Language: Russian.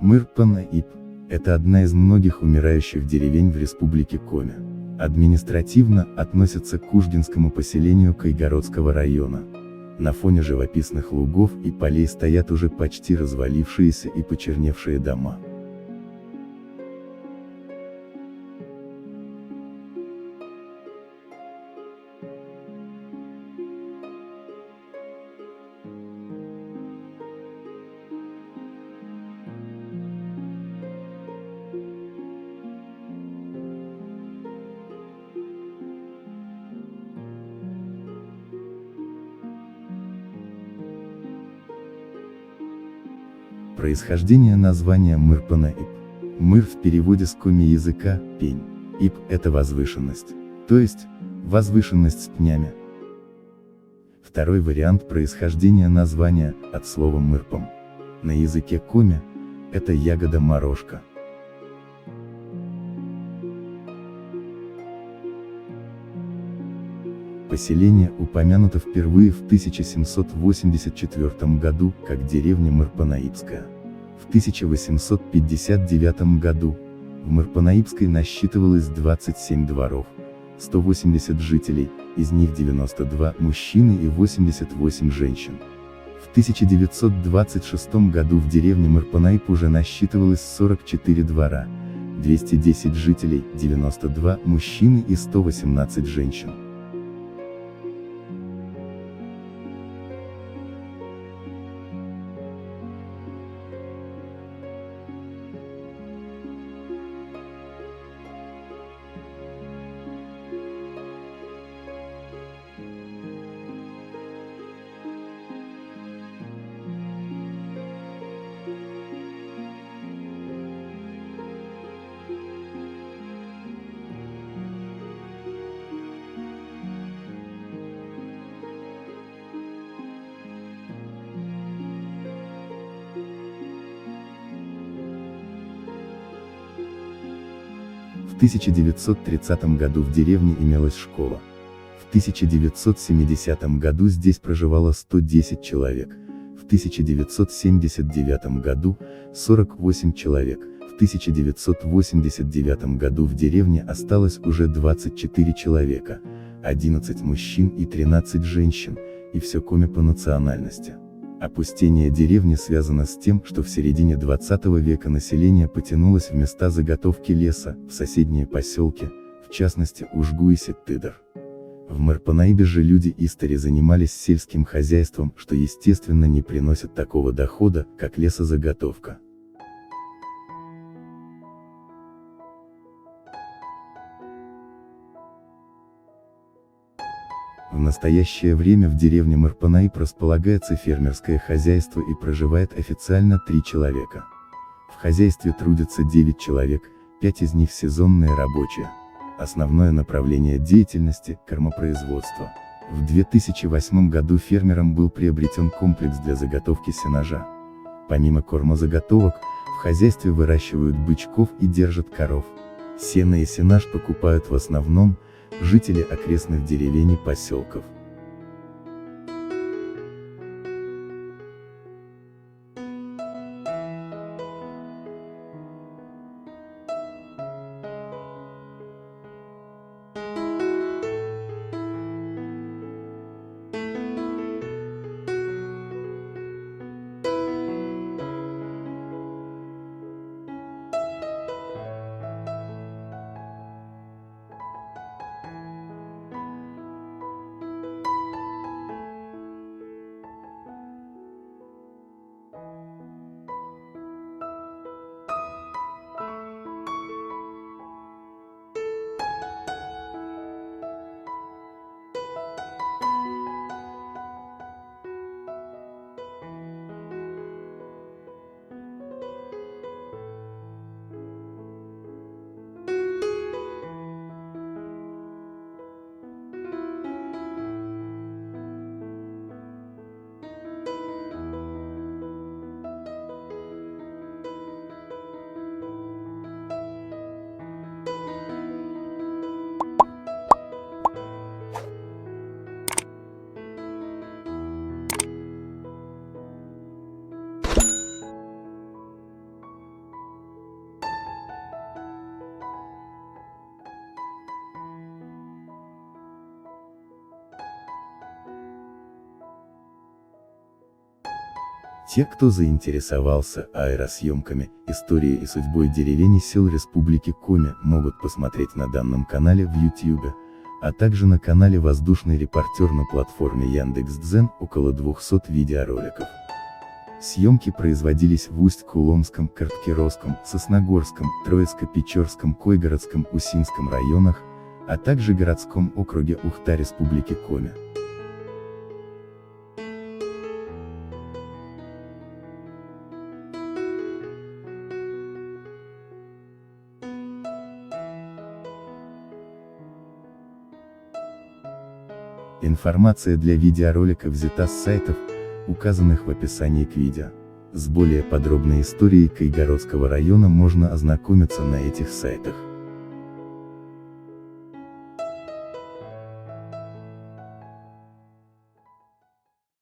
Мырпана-Иб – это одна из многих умирающих деревень в республике Коми. Административно относится к Ужгинскому поселению Кайгородского района. На фоне живописных лугов и полей стоят уже почти развалившиеся и почерневшие дома. Происхождение названия Мырпана-Иб. Мыр в переводе с коми языка – пень. Иб – это возвышенность, то есть возвышенность с пнями. Второй вариант происхождения названия – от слова мырпом. На языке коми – это ягода-морожка. Поселение упомянуто впервые в 1784 году, как деревня Мырпанаибская. В 1859 году в Мырпанаибской насчитывалось 27 дворов, 180 жителей, из них 92 мужчины и 88 женщин. В 1926 году в деревне Мырпанаиб уже насчитывалось 44 двора, 210 жителей, 92 мужчины и 118 женщин. В 1930 году в деревне имелась школа. В 1970 году здесь проживало 110 человек, в 1979 году – 48 человек, в 1989 году в деревне осталось уже 24 человека, 11 мужчин и 13 женщин, и все коми по национальности. Опустение деревни связано с тем, что в середине 20 века население потянулось в места заготовки леса, в соседние поселки, в частности Ужгу-и-Сеттыдар. В Мырпанаибе же люди истори занимались сельским хозяйством, что естественно не приносит такого дохода, как лесозаготовка. В настоящее время в деревне Мырпанаиб располагается фермерское хозяйство и проживает официально 3 человека. В хозяйстве трудятся 9 человек, 5 из них сезонные рабочие. Основное направление деятельности – кормопроизводство. В 2008 году фермерам был приобретен комплекс для заготовки сенажа. Помимо кормозаготовок, в хозяйстве выращивают бычков и держат коров. Сено и сенаж покупают в основном жители окрестных деревень и поселков. Те, кто заинтересовался аэросъемками, историей и судьбой деревень и сел Республики Коми, могут посмотреть на данном канале в YouTube, а также на канале «Воздушный репортер» на платформе Яндекс.Дзен около 200 видеороликов. Съемки производились в Усть-Куломском, Карткировском, Сосногорском, Троицко-Печорском, Койгородском, Усинском районах, а также городском округе Ухта Республики Коми. Информация для видеоролика взята с сайтов, указанных в описании к видео. С более подробной историей Кайгородского района можно ознакомиться на этих сайтах.